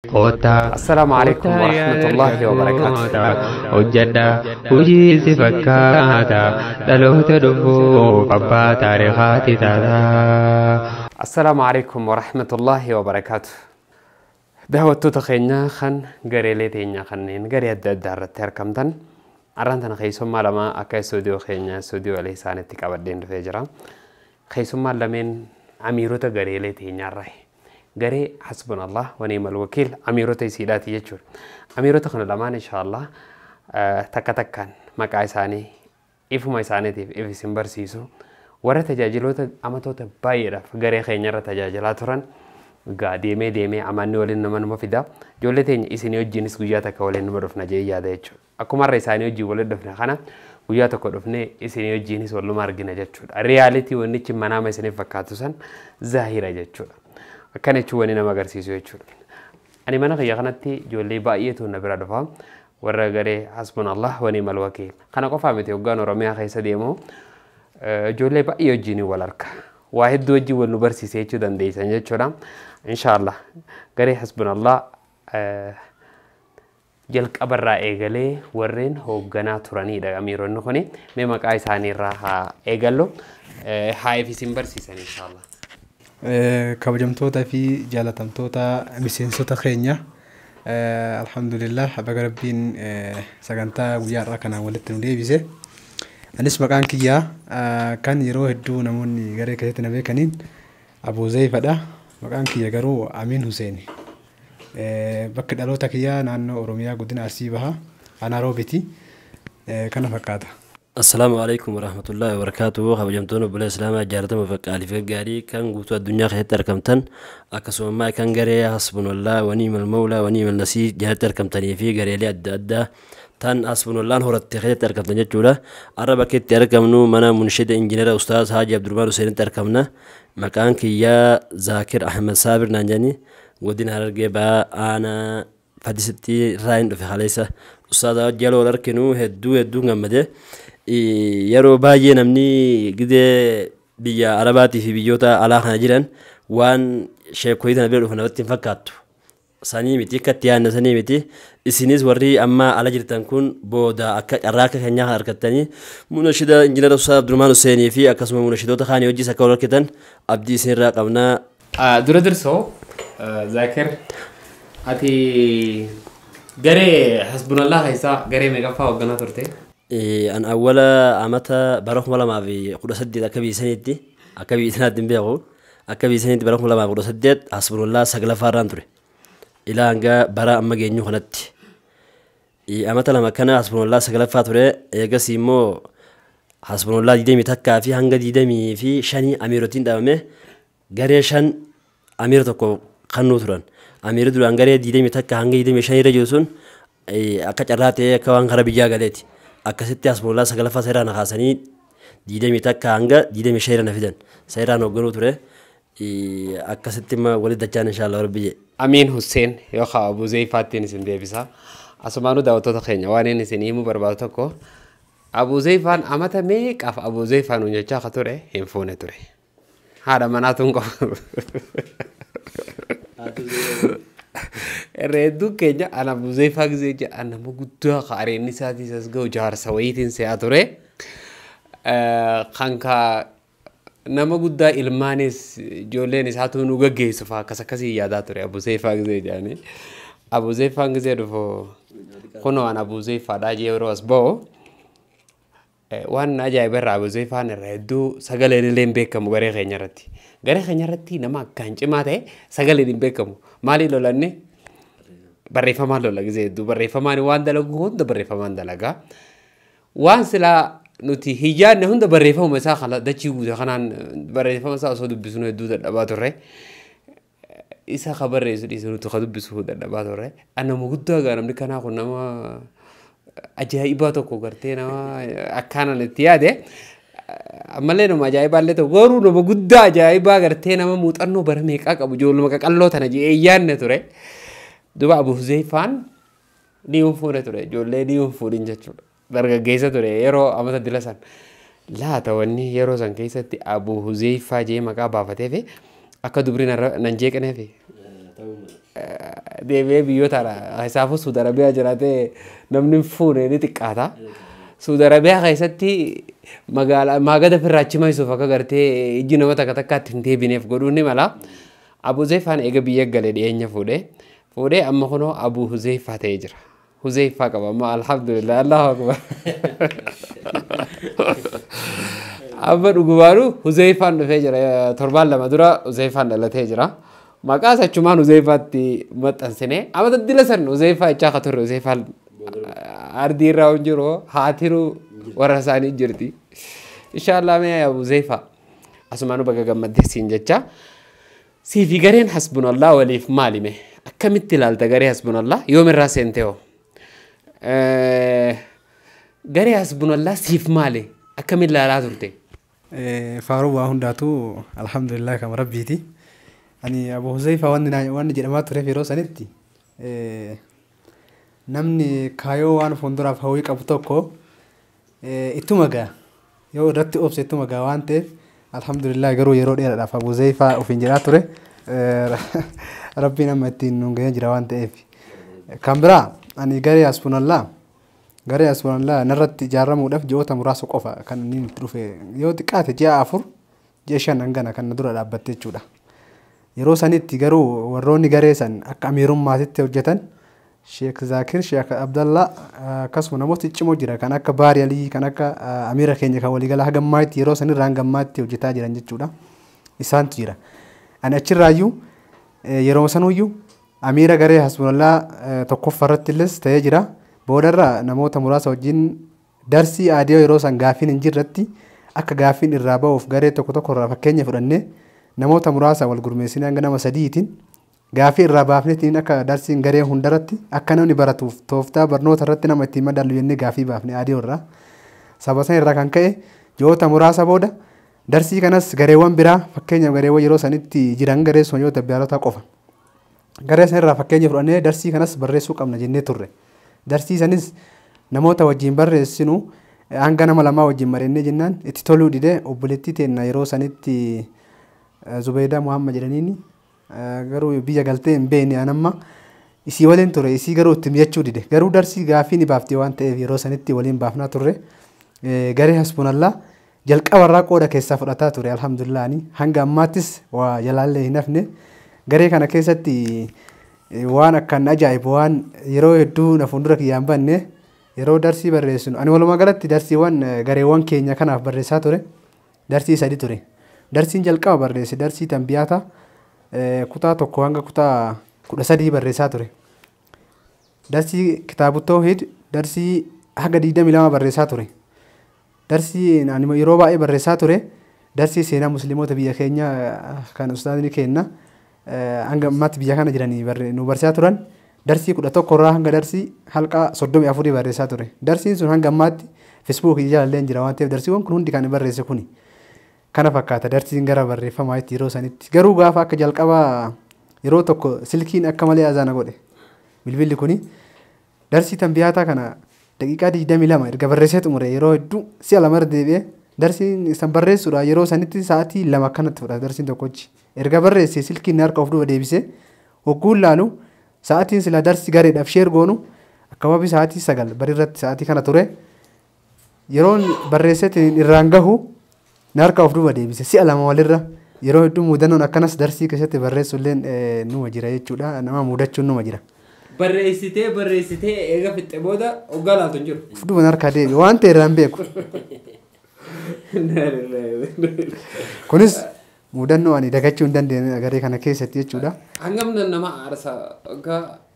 السلام عليكم ورحمة الله وبركاته. وجدا وجي سفكاتا دلوت دبو قبا تاريخاتي تاتا. السلام عليكم ورحمة الله وبركاته. دعوة تخينا خن غريلي تينا خنين غري الدار تركمتن أرانتنا خيسوم لما أكاي سوديو خينا سوديو عليه سانة تكابدين فجرا خيسوم لمن أميروتا غريلي تينا راي garee hasbunallaah wa ni'mal wakiil amiroota isiidhaati jechuudha. Amiroota kana lamaan inshallah takka takkaan maqaa isaanii ifuma isaaniitiif if isin barsiisu warra tajaajiloota amatoota baay'eedhaaf garee keenyarra tajaajilaa turan deemee amanni waliin nama fida ijoollee teenya isinii wajjinis guyyaa takka waliin nama dhufna jee yaada jechuudha. Akkuma har'a isaanii wajjin waliin dhufne kana guyyaa tokko dhufnee isinii wajjinis waluma argina jechuudha. Realitii wannichi manaama isiniif fakkaatu san zaahira jechuudha. Akkana jechuun wani nama agarsiisu jechuudha. Ani mana kiyya kanatti ijoollee baay'eetu na bira dhufa warra garee hasbunallaah wa ni'mal wakiil. Kana qofaa miti hoggaan Oromiyaa keessa deemu ijoollee baay'ee wajjin wal arka. Waa hedduu wajjin wal nu barsiisee jechuu dandeessan jechuudha. Inshallah garee hasbunallaah jalqabarraa eegalee warreen hoogganaa turanidha amiroonni kuni. Mee maqaa isaaniirraa haa eegallu haa isin barsiisan inshallah. kabajamtoota fi jaalatamtoota miseensota keenya alhamdulillah baga rabbiin sagantaa guyyaa irraa kanaan walitti nu deebise. Anis maqaan kiyyaa kan yeroo hedduu namoonni garee keessatti na beekaniin Abuu Zayfadha. Maqaan kiyya garuu Amiin Hussein. Bakki dhaloota kiyyaa naannoo Oromiyaa godina Arsii Bahaa Aanaa Roobiti kana fakkaata. السلام عليكم ورحمة الله وبركاته. خبرتون بالإسلام جارت مفقالي في الجاري كان قوت الدنيا خيط تركمتن أكسو ما كان جري حسبنا الله ونيم المولى ونيم النسي جارت تركمتني في جري لي أدى تان حسبنا الله هو التخيط تركمتني جولا عربة كت تركمنو منا منشد إنجنير أستاذ حاج عبد الرحمن حسين تركمنا مكان كيا ذاكر أحمد صابر نانجاني ودين هرجبا أنا فديستي راين في خالصة أستاذ جلو لركنو هدو نمده yeroo baay'ee namni gidee biyya Arabaatii fi biyyoota alaa kana jiran waan sheekoyitan bira dhufan irratti hin fakkaattu. Sanii miti akkatti yaadna sanii miti isinis warri amma ala jirtan kun booda akka carraa akka keenyaa harkattanii munashida injiinar Ustaaz Abdurrahmaan Huseenii fi akkasuma munashidoota kaanii hojii akka warkitan abdii isinirraa qabna. Dura dirsoo Zaakir ati garee hasbunallaah keessaa garee meeqaffaa hoogganaa turte? أن أول عمتا بروح ملا ما في قدر سدد أكبي سنتي أكبي سنة دمبيعو أكبي سنتي بروح ملا ما قدر سدد حسب الله سجل فارانتري إلى أنجا برا أما جينيو خنتي عمتا لما كان حسب الله سجل فاتوري يجسيمو حسب الله ديدمي تكا في هنجا ديدمي في شاني أميرتين دامه جريشان أميرتكو خنوتران أمير دول أنجري ديدمي تكا هنجا ديدمي شاني رجوسون أكتراتي كوان خرابي جاغلتي akkasitti hasbunallaah sagalaffaa seeraan haasanii diidamii takka hanga diidamii shayiran fidan seeraan hoogganuu ture akkasitti walitti dachaan inshallah rabbi. Amiin Hussein yookaan Abuu Zayfaattiin isin deebisa. Asumaanuu daawwattoota keenya waan inni isin himuu barbaadu tokko Abuu Zayfaan amata meeqaaf Abuu Zayfaan hojjechaa akka ture hin fuune ture. Haadha manaatuun qofa. Reedu kenya ana Abuu Zayfaa gisee jedha nama guddaa qaareenni isaatis as ga'u jaarsa wayiitiin se'aa ture. Kanka nama guddaa ilmaanis ijoolleen isaatu nu gaggeessu fa'aa akkasii yaadaa ture Abuu Zayfaa gisee jedhanii. Abuu Zayfaan gisee dhufu kunoo ana Abuu Zayfaadhaa jee yeroo as ba'u waan ajaa'iba irraa Abuu Zayfaan irraa hedduu sagaleen illee hin beekamu garee keenya irratti. Garee keenya irratti nama akkaan cimaa ta'e sagaleen hin beekamu. Maaliin lolanne? Barreeffamaan lola gisee hedduu barreeffamaan waan dalagu hunda barreeffamaan dalagaa. Waan silaa nuti hiyyaanne hunda barreeffamuma isaa kana dachii guutuu kanaan barreeffama isaa osoo dubbisnu hedduu dadhabaa turre. Isa ka barreessu dhiisuu nuti ka dubbisuu dadhabaa turre. Nama guddaa gaa namni kanaa kun nama ajaa'ibaa tokko gartee nama akkaanan itti yaade. Ammallee nama ajaa'ibaallee ta'u garuu nama guddaa ajaa'ibaa gartee nama muuxannoo bara meeqaa qabu ijoolluma qaqalloo tana jee yaanne ture. Duba Abuu Zayfaan ni fuune ture ijoollee ni fuudhin jechuudha. Dargaggeessa ture yeroo amata dila san laata wanni yeroo san keessatti Abuu Zayfaa jee maqaa baafatee fi akka dubriin nan jeeqneef deebi'ee biyyoota isaafuu Suudi Arabiyaa jiraatee namni fuudhee ni xiqqaata. Suudi Arabiyaa keessatti magaalaa firraachi maysuuf akka gartee ijji nama takka takkaatti hin deebineef godhuun ni mala. Abu Huzeefaan eega biyya galee dhiyeenya fuudhee amma kunoo Abu Huzeefaa ta'ee jira. Huzeefaa qaba amma alhamdulillah Allahu akbar. Amma dhugumaanu Huzeefaan dhufee jira torbaan lama dura Huzeefaan dhalatee jira. Maqaa achumaan Huzeefaatti maxxansine amma daddila san Huzeefaa jechaa akka turre Huzeefaan ardii irraa hin jiru haatiru warra isaanii jirti. Inshallah mee Abu Huzeefaa asumaanu baga gammaddee siin jecha. Siifi gareen hasbunallah waliif maalime akkamitti ilaalta garee hasbunallah yoomirraa seentee garee hasbunallah siif maali akkamitti ilaalaa turte? Faaruu waa hundaatu alhamdulillah kama rabbiiti. Ani Abu Huzeefaa wanni jedhamaa ture yeroo sanitti namni kaayoo waan fuulduraaf hawwii qabu tokko ittuma gaa yoo irratti obse ittuma gaa waan ta'eef alhamdulillah garuu yeroo dheeraadhaaf Abu Huzeefaa ofiin jedhaa ture rabbiin amma ittiin nuun gahee jira waan ta'eef. Kan biraa ani garee hasbunallah narratti ijaaramuudhaaf ji'oota muraasa qofa kan inni itti dhufe yoo xiqqaate ji'a 4 ji'a 5 hangana kan na dura dhaabbatte jechuudha. Yeroo sanitti garuu warroonni garee san akka amiirummaatitti hojjetan Sheekh Zaakir, Sheekh Abdallah akkasuma namoota ciccimoo jira kan akka Baari Alii kan akka amiira keenya kan waliigalaa hagammaatti yeroo sanirraa hagammaatti hojjetaa jiran jechuudha. Isaantu jira. Ani achirraayyuu yeroo sanuyyuu amiira garee hasbunallah tokkoffaarratti illee ta'ee jira. Boodarra namoota muraasa wajjin darsii aadiyoo yeroo san gaafiin hin jirretti akka gaafiin irraa ba'uuf garee tokko irraa fakkeenya fudhannee namoota muraasa wal gurmeessinee hanga nama 3tiin gaafii irraa baafneetiin akka darsiin garee hundarratti akka namni baratuuf tooftaa barnoota irratti nama ittiin madaalu jennee gaafii baafne aadiyoo irraa. Saba san irraa kan ka'e ji'oota muraasa booda darsii kanas gareewwan biraa fakkeenyaaf gareewwan yeroo sanitti jiran garee soonyoota biyyaalota qofa. Garee san irraa fakkeenya fudhannee darsii kanas barreessuu qabna jennee turre. Darsii sanis namoota wajjin barreessinu hanga nama 2 wajjin mari'annee jennaan itti toluu didee obboleettii teenna yeroo sanitti Zubaydaa Muhammad jedhaniini garuu biyya galtee hin beekne anamma isii waliin ture isii garuu itti mi'achuu dide garuu darsii gaafii ni baafte waan ta'eef yeroo sanitti waliin baafnaa turre garee hasbunallah jalqabarraa qooda keessaa fudhataa ture alhamdulillah hanga ammaattis waa jalaallee hin hafne garee kana keessatti waan akkaan ajaa'ibu waan yeroo hedduu na fuuldura kiyyaan banne yeroo darsii barreessinu ani walumaa galatti darsiiwwan gareewwan keenya kanaaf barreessaa ture darsii 3 ture. Darsiin jalqaba barreesse darsii tanbiyaata kutaa 1 hanga kutaa 13 barreessaa ture. Darsii kitaabu tawhid darsii haga 22 barreessaa ture. Darsii yeroo baay'ee barreessaa ture darsii seenaa musliimoota biyya keenya kan ustaadni kenna hanga ammaatti biyya kana jiranii nu barsiisaa turan darsii 11 irraa hanga darsii halqa 34 barreessaa ture. Darsiin sun hanga ammaatti Facebook jaalallee jira waan ta'eef darsiiwwan kun hundi kan barreesse kuni. Kana fakkaata darsiin gara barreeffamaa itti yeroo sanitti garuu gaafa akka jalqabaa yeroo tokko silkiin akka malee azaana godhe bilbilli kuni darsii tanbiyaataa kana daqiiqaa 22 erga barreessee xumure yeroo hedduu si'a 2 deebi'ee darsiin san barreessuudha yeroo sanitti sa'aatii 2 kanatti fudhata darsiin tokkochi erga barreessee silkiin harka of duuba deebisee hogguun laalu sa'aatiin sila darsii gareedhaaf sheer goonu akkabaabii sa'aatii 9 barirratti sa'aatii kana ture yeroon barreesseetiin irraan gahu narka of duuba deebise si'a 2 walirra yeroo hedduu muudannoon akkanas darsii keessatti barreessulleen numa jira jechuudha nama muudachuun numa jira. Barreessitee eega fixxe booda oggalaatu hin jiru. Of duuba narka deebi waan ta'e irraan beeku. Kunis muudannoo ani dagachuu hin dandeenye garee kana keessatti jechuudha. Hangam nama aarsa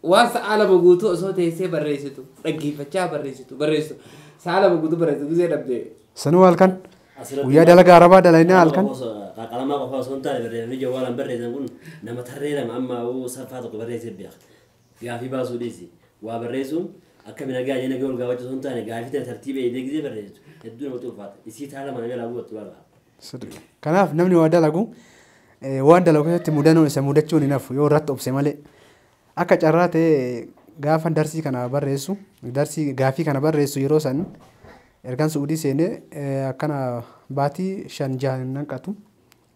waan sa'a 2 guutuu osoo teessee barreessitu dhaggeeffachaa barreessitu sa'a 2 guutuu barreessitu gisee dhabdee. Sanuu halkan guyyaa dalagaa arabaa dalaynaa halkan. Qalamaa qofa osoo hin taane barreeffamni jawwaalaan barreessan kun nama tarree lama amma saffaa tokko barreessee beeka. Gaafii baasuu dhiisi. Waa barreessuun akka minagaa jennee gahuu gaafachuu osoo hin taane gaafii tartiiba eegdee gisee barreessitu. Hedduu namatti ulfaata. Isii taala mana jalaa bu'attu barbaada. Kanaaf namni waa dalagu waan dalagu keessatti mudannoon isa mudachuun hin hafu yoo irratti obse malee akka carraa ta'e gaafa darsii kana barreessu darsii gaafii kana barreessu yeroo san ergan suudii seenee akkana baatii 5 nanqatu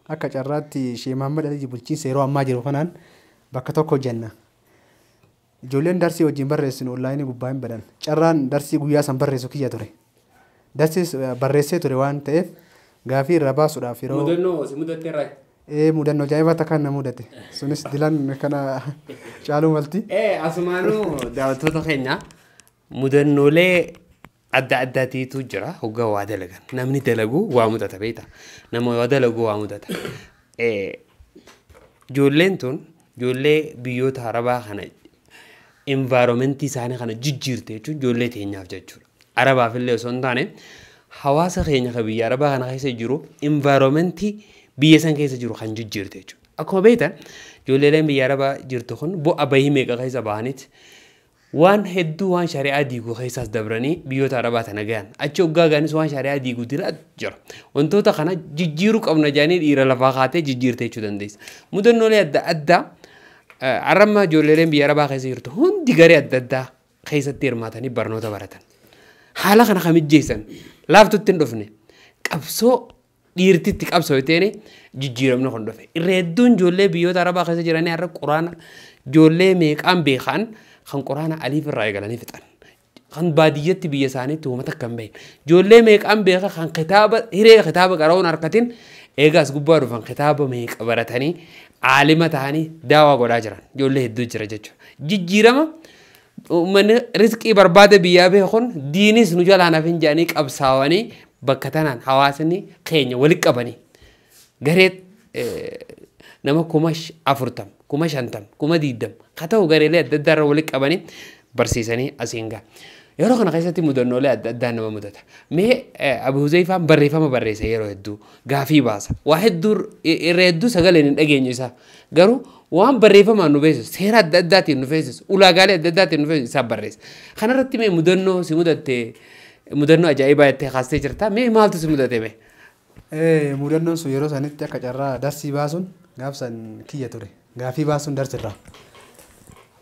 akka carraatti Sheekh Muhammad Ali bulchiinsa yeroo ammaa jiru kanaan bakka tokko jenna ijoolleen darsii wajjin barreessinu onlaayinii gubbaa hin badan carraan darsii guyyaa san barreessu kiyya ture darsii barreessee ture waan ta'eef gaafii irra baasuudhaaf yeroo mudannoo si mudatte irraa mudannoo jaa'ibaa takkaan na mudate sunis dilan kana caaluu malti asumaanuu daawwattoota keenya mudannoolee adda addaatiitu jira hoggaa waa dalagan namni dalagu waa mudata beekta nama waa dalagu waa mudata ijoolleen tun ijoollee biyyoota arabaa kana environmentii isaanii kana jijjiirte jechuun ijoollee teenyaaf jechuudha arabaaf illee osoo hin taane hawaasa keenya kan biyya arabaa kana keessa jiru environmentii biyya san keessa jiru kan jijjiirte jechuudha akkuma beektan ijoolleen biyya arabaa jirtu kun bu'a bahii meeqa keessa bahaniiti waan hedduu waan shari'aa diiguu keessaas dabranii biyyoota arabaa tana gahan achi hoggaa gaanis waan shari'aa diiguu dira jira wantoota kana jijjiiruu qabna jaanii dhiira lafaa kaatee jijjiirte jechuu dandeessa mudannoolee adda addaa arrama ijoolleen biyya arabaa keessa jirtu hundi garee adda addaa keessatti hirmaatanii barnoota baratan haala kana kamijjeessan laaftutti hin dhufne qabsoo dhiirtitti qabsoo teene jijjiiramna kon dhufe irra hedduun ijoollee biyyoota arabaa keessa jiranii har'a quraana ijoollee meeqaan beekan kan quraana aliif irraa eegalanii fixan kan baadiyyatti biyya isaaniitti uummata kan bahin ijoollee meeqaan beeka kan kitaaba hiree kitaaba qara'uun harkatiin eegaas gubbaa dhufan kitaaba meeqa baratanii aalima ta'anii daawaa godhaa jiran ijoollee hedduu jira jechuudha jijjiirama uummanni riskii barbaade biyyaa beekun diinis nu jalaan hafin jedhanii qabsaawanii bakka tanaan hawaasni keenya walitti qabanii garee nama 40,000 50,000 20,000 kata'u gareelee adda addaa irra walitti qabanii barsiisanii asiin gaha yeroo kana keessatti mudannoolee adda addaa nama mudata mee Abu Huzayfaan barreeffama barreessa yeroo hedduu gaafii baasa waa hedduu irra hedduu sagaleen hin dhageenyu isaa garuu waan barreeffamaan nu beeksisu seera adda addaatiin nu beeksisu ulaagaalee adda addaatiin nu beeksisu isaa barreessa kanarratti mee mudannoo si mudatte mudannoo ajaa'ibaa jettee kaastee jirta mee maaltu si mudate mee mudannoon sun yeroo sanitti akka carraa darsii baasuun gaafsan kiyya ture gaafii baasuun darsirraa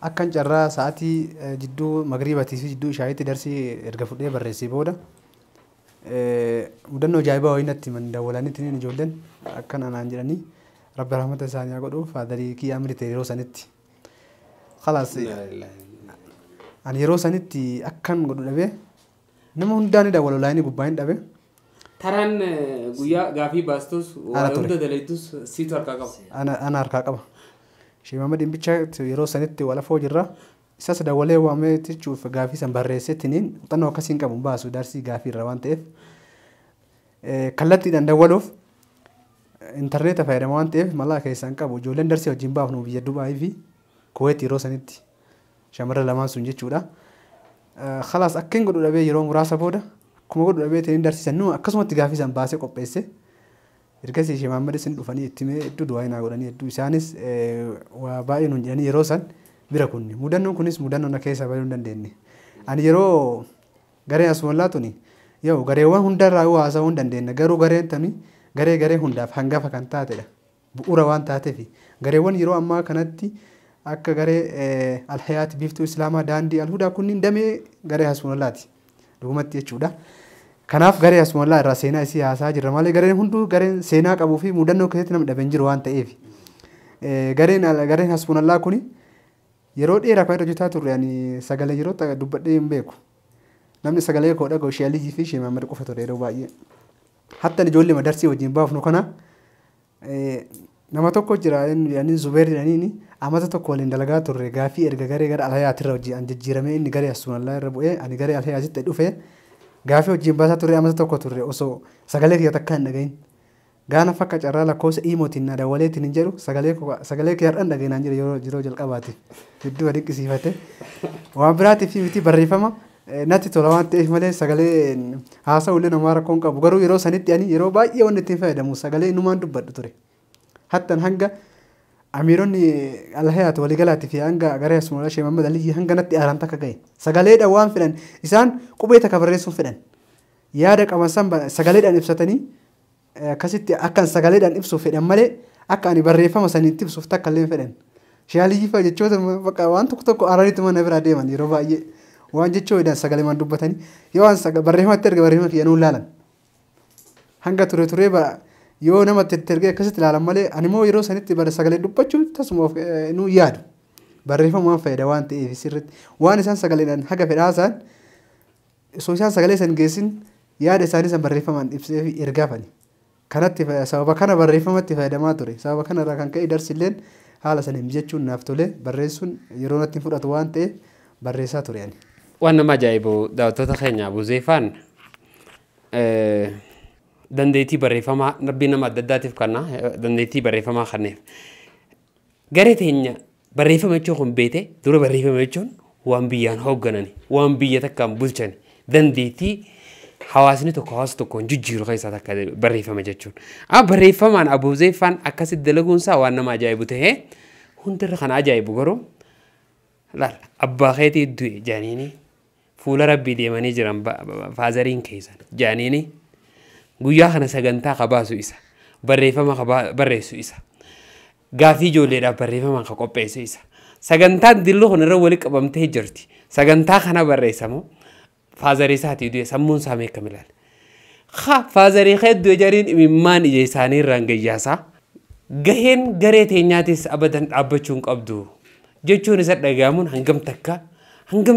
akkan carraa sa'aatii jidduu magriibatii fi jidduu ishaayitti darsii erga fudhee barreessee booda mudannoo ajaa'ibaa wayinatti man dawwalanitti ijoolleen akkan anaan jedhanii rabbi rahmata isaanii haa godhu faadarii kiyya amrite yeroo sanitti khalaas ani yeroo sanitti akkan godhu dhabee nama hundaan dawwala olaayinii gubbaa hin dhabe taraan guyyaa gaafii baastus waa hunda dalaytus siitu harkaa qaba ana harkaa qaba Sheikh Muhammad Imbicha yeroo sanitti wala foo jirra isas dawalee waamee tichuuf gaafii san barreessettiniin xannoo akkasiin qabu baasu darsii gaafii irra waan ta'eef kallattiidhaan dawaluuf intarneeta fayyadama waan ta'eef mallaa keessaan qabu ijoolleen darsii wajjin baafnu biyya Dubaayii fi Kuwait yeroo sanitti shamarran lamaan sun jechuudha khalaas akkin godhu dhabee yeroo muraasa booda akkuma godhu dhabee ta'in darsiisan nu akkasumatti gaafii san baasee qopheesse ergasii Sheikh Muhammad isin dhufanii itti mee hedduu du'aa hinaa godhanii hedduu isaanis waa baay'ee nuun jedhanii yeroo san bira kunni mudannoon kunis mudannoo na keessa baduu hin dandeenye ani yeroo garee hasbunallaah tuni yoo gareewwan hundarraa haasa'uu hin dandeenye garuu gareen tani garee hundaaf hangafa kan taatedha bu'uura waan taateef gareewwan yeroo ammaa kanatti akka garee alhayaati biiftuu islaamaa daandii alhudaa kunniin damee garee hasbunallaahti dhugumatti jechuudha. Kanaaf garee hasbunallaah irraa seenaa isii haasaa jirra malee gareen hunduu gareen seenaa qabuu fi mudannoo keessatti nama dhaben jiru waan ta'eef gareen hasbunallaah kuni yeroo dheeraa kan hojjetaa turre ani sagalee yeroo dubbadhee hin beeku namni sagalee koo dhaga'u Sheikh Aliyyi fi Sheikh Muhammad qofa ture yeroo baay'ee hatta ijoollee madarsii wajjin baafnu kana nama tokko jira yani Zubeer jedhaniini amata tokko waliin dalagaa turre gaafii erga garee gara alhayaatirra wajjin jijjiiramee inni garee hasbunallaah irra bu'ee ani garee alhayaatitti dhufee gaafii wajjin baasaa turre amata tokko turre osoo sagalee kiyya takka hin dhagahin gaana fakka carraa lakkoofsa iimootiin na dawwaleetiin hin jedhu sagalee kiyya har'an dhagahinaan jira yeroo jalqabaatiif hedduu dinqisiifate waan biraatiif miti barreeffama natti tola waan ta'eef malee sagalee haasa'ullee namaa rakkoon qabu garuu yeroo sanitti ani yeroo baay'ee wanni ittiin fayyadamu sagalee inumaan dubbadhu ture hattan hanga amiironni alhayaat waliigalaatti fi hanga garee hasbunallaah Sheikh Muhammad Aliyyi hanga natti aaran takka ga'e sagaleedhaan waan fedhan isaan qubee takka barreessuun fedhan yaada qaban san sagaleedhaan ibsatanii akkasitti akkan sagaleedhaan ibsuuf fedhan malee akka ani barreeffama saniitti ibsuuf takka illee fedhan Sheikh Aliyyi fa jechoota bakka waan tokko aaraniitu mana bira deeman yeroo baay'ee waan jechoo jedhan sagaleemaan dubbatanii yoo waan barreeffamatti erga barreeffama kiyya nuun laalan hanga turee yoo nama tergee akkasitti ilaalan malee ani immoo yeroo sanitti bara sagalee dubbachuu tasuma nu yaadu barreeffamaan fayyada waan ta'eef sirriitti waan isaan sagaleedhaan haga fedhaasaan osoo isaan sagalee san geessin yaada isaanii san barreeffamaan ibsee fi ergaafani. Kanatti sababa kana barreeffamatti fayyadamaa ture. Sababa kanarraa kan ka'e darsilleen haala sana mijechuun naaf tole barreessuun yeroo natti fudhatu waan ta'eef barreessaa ture ani. Waan nama ajaa'ibu daawwattoota keenya Abuuzeefaan dandeettii barreeffamaa rabbiin nama adda addaatiif kanna dandeettii barreeffamaa kanneef. Garee teenya barreeffama jechuun kun beete dura barreeffama jechuun waan biyyaan hoogganani waan biyya takkaan bulchani dandeettii hawaasni tokko hawaasa tokkoon jijjiiru keessaa takka barreeffama jechuun. Barreeffamaan Abuuzeefaan akkasitti dalaguunsaa waan nama ajaa'ibu ta'ee hundirra kan ajaa'ibu garuu laal abbaa keetii du'e jaaniini fuula rabbii deemanii jiran faazariin keessan jaaniini guyyaa kana sagantaa qabaasu isa barreeffama barreessu isa gaafii ijoolleedhaaf barreeffama kan qopheessu isa sagantaan dillu kun irra wali qabamtee jirti sagantaa kana barreessamu faazarii isaatii du'e sammuun isaa meeqam ilaale faazarii kee du'e jariin imimmaan ija isaanii irraan gayyaasaa gaheen garee teenyaatis abadan dhaabbachuun qabdu jechuun isa dhagaamuun hangam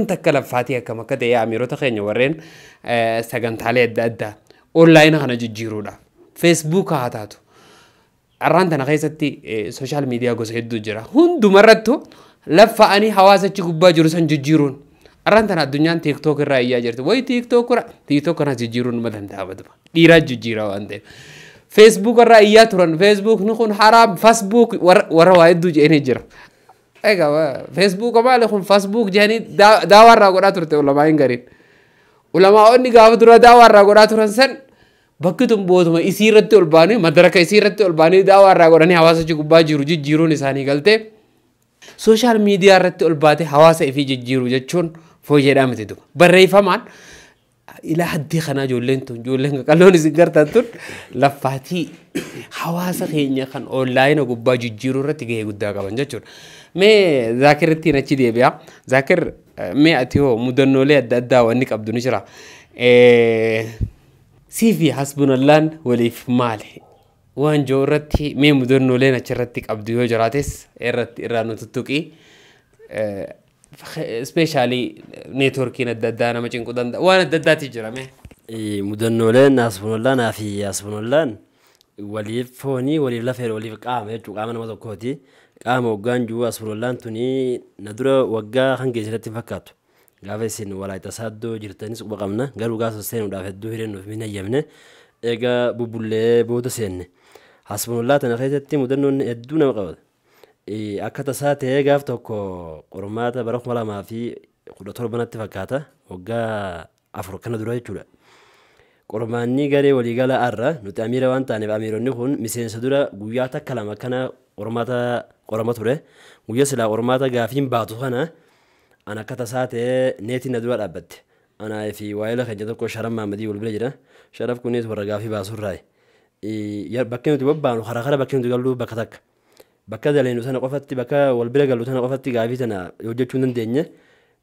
takka laffaatii akkam akka ta'e amiroota keenya warreen sagantaalee adda addaa onlaayina kana jijjiiruudhaaf feesbuuk haa taatu arraan tana keessatti sooshaal miidiyaa gosa hedduu jira hundumarrattu laffa'anii hawaasachi gubbaa jiru san jijjiiruun arraan tana addunyaan tiiktook irraa iyyaa jirti wayi tiiktook kana jijjiiruun nama danda'ama dhiiraa jijjiiraa waan ta'eef feesbuuk irraa iyyaa turan feesbuukni kun haraam fasbuuk warra waa hedduu jedhanii jira. Egaa feesbuuk maali kun fasbuuk jedhanii daawaa irraa godhaa turte ulamaa hin gariin ulamaa'onni gaafa dura daawaa irraa godhaa turan san bakki tun bootuma isii irratti ol baanii madaraka isii irratti ol baanii daawaa irraa godhanii hawaasa gubbaa jiru jijjiiruun isaanii galtee sooshaal miidiyaa irratti ol baate hawaasa ifii jijjiiru jechuun fooyyedhaa miti duba barreeffamaan ilaa haddii kanaa ijoolleen qalloon isin gartan tun laffaatii hawaasa keenya kan onlaayina gubbaa jijjiiruu irratti gahee guddaa qaban jechuudha. Mee Zaakirrittiin achi deebi'a. Zaakir mee ati hoo mudannoolee adda addaa wanni qabdu ni jira. Siifi hasbunallaan waliif maali? Waan joo irratti mee mudannooleen achirratti qabdu yoo jiraates irraa nu tuttuqii. Especially networkiin adda addaa nama cinquu danda'a. Waan adda addaati jira mee? Mudannooleen hasbunallaanaa fi hasbunallaan waliif foonii waliif lafee waliif qaama jechuudha qaama nama tokkooti. Qaama waggaan juu hasbunallaan tuni na dura waggaa kan geessirratti fakkaatu. Gaafa isin walaayita saaddoo jirtanis quba qabna garuu gaafa seenuudhaaf hedduu hireennuuf min hayyamne egaa bubullee booda seenne. Hasbunallaa tana keessatti mudannoon hedduu nama qabata. Akka tasaa ta'ee gaaf tokko qormaata bara 2017 fakkaata waggaa 4 kana dura jechuudha. Qormaanni garee waliigala arra nuti amiira waan taaneef amiironni kun miseensa dura guyyaa takka lama kana qorama ture guyyaa silaa qormaata gaafiin baatu kana ana akka tasaa ta'ee neetiin na dura dhaabbatte anaa fi waa'ila keenya tokko Sharaf Mahamadii wal bira jira Sharaf kunis warra gaafii baasurraa bakki nuti bobbaanu karaa bakki nuti gallu bakka takka bakka daleenu sana qofatti bakka wal bira gallu sana qofatti gaafii tana hojjechuu dandeenye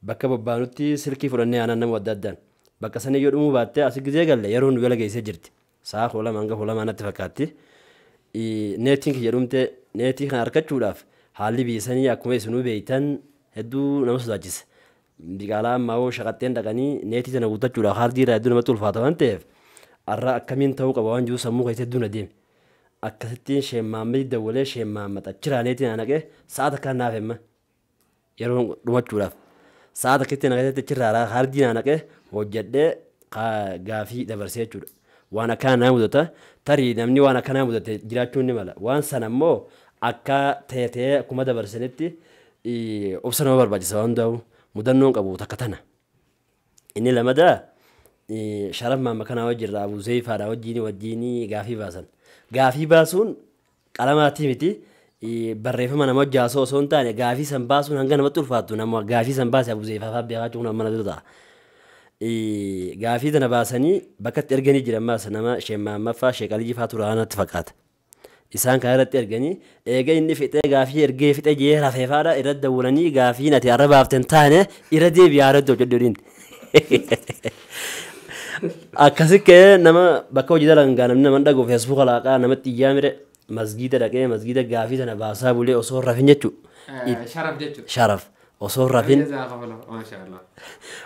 bakka bobbaanutti silkii fudhannee aanaan nama adda addaan bakka sana yoo dhumuu baatte asii gizee galle yeroo nu gala geessee jirti saa hoolama hanga hoolama natti fakkaatti neetiin kiyya dhumte neetii kan argachuudhaaf haalli biisanii akkuma isinuu beeytan hedduu nama sodaachisa biqaalaa ammaa hoo shaqatteen dhaqanii neetii sana guuttachuudhaaf haardii irraa hedduu namatti ulfaata waan ta'eef arra akkamiin ta'uu qaba waan jiru sammuu keessatti hedduu na deeme akkasittiin sheemmaammi dawwalee sheemmaammata achiraa neetiin aanaqee sa'aata kan naaf himma yeroo dhumachuudhaaf sa'aata kittiin keessatti achirraa haardii aanaqee hojjedhee gaafii dabarsee jechuudha. Waan akkanaa nama mudata tarii namni waan akkanaa mudate jiraachuun ni mala waan sana immoo akka ta'ee akkuma dabarsanitti obsa nama barbaachisa waan ta'u mudannoon qabu takka tana. Inni lamadaa Sharaf Mahamadii kanaa wajjirraa Abuuzeefaadhaa wajjiin gaafii baasan. Gaafii baasuun qalamaatii miti barreeffama nama jaasoo osoo hin taane gaafii san baasuun hanga namatti ulfaattu nama gaafii san baase Abuuzeefaa beekaa kun amma na dura ta'a. Gaafii tana baasanii bakka itti erganii jiran maasa nama sheemmaammafaa sheeqalii faa turaanatti fakkaata. Isaan kan irratti erganii eega inni fixee gaafii ergee fixee jee rafeefaadha irratti dawwalanii gaafiin ati arra baaften taane irra deebi'aa irratti hojjedhuudhiin. Akkasii ka'ee nama bakka hojii dalagaa namni nama dhaguuf feesbuuk alaaqaa namatti iyyaamire masgiida dhaqee masgiida gaafii tana baasaa bulee osoo rafin jechuudha. Sharaf jechuudha. Sharaf osoo rafin Maashaallah.